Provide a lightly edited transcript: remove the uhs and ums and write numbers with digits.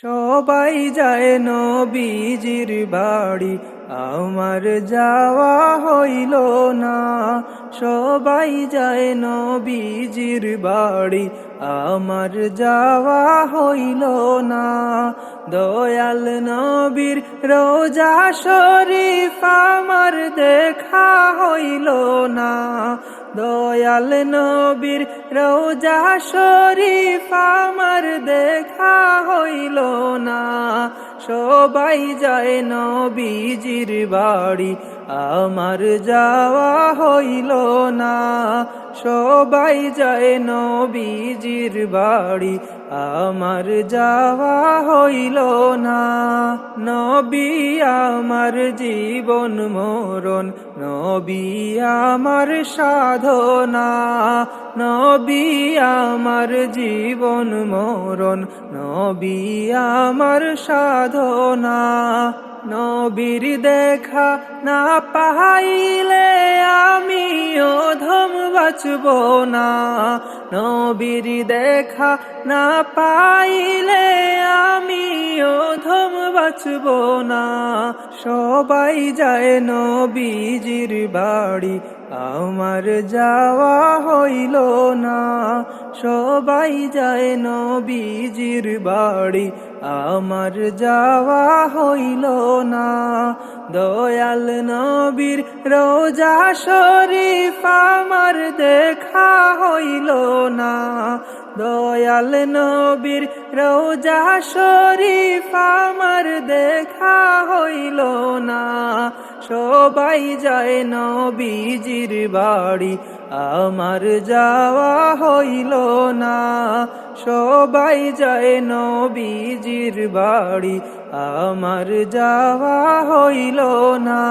সবাই যায় নবীজির বাড়ি, আমার যাওয়া হইল না। সবাই যায় নবীজির বাড়ি, আমার যাওয়া হইল না। দয়াল নবীর রোজা শরীফ আমার দেখা হইল না। দয়াল নবীর রোজা শরীফ আমার দেখা হইল না। সবাই যায় নবীজির বাড়ি, আমার যাওয়া হইল না। সবাই যায় নবীজির বাড়ি, আমার যাওয়া হইল না। নবী আমার জীবন মরণ, নবী আমার সাধনা। নবী আমার জীবন মরণ, নবী আমার সাধনা। নবীর দেখা না পাইলে আমি অধম বাঁচব না। নবীর দেখা না পাইলে আমি অধম বাঁচব না। সবাই যায় নবীজির বাড়ি, আমার যাওয়া হইল না। সবাই যায় নবীজির বাড়ি, আমার যাওয়া হইল না। দয়াল নবীর রোজা শরীফ আমার দেখা হইল না। দয়াল নবীর রোজা শরীফ আমার দেখা হইল না। সবাই যায় নবীজির বাড়ি, আমার যাওয়া হইল না। সবাই যায় নবীজির বাড়ি, আমার যাওয়া হইল না।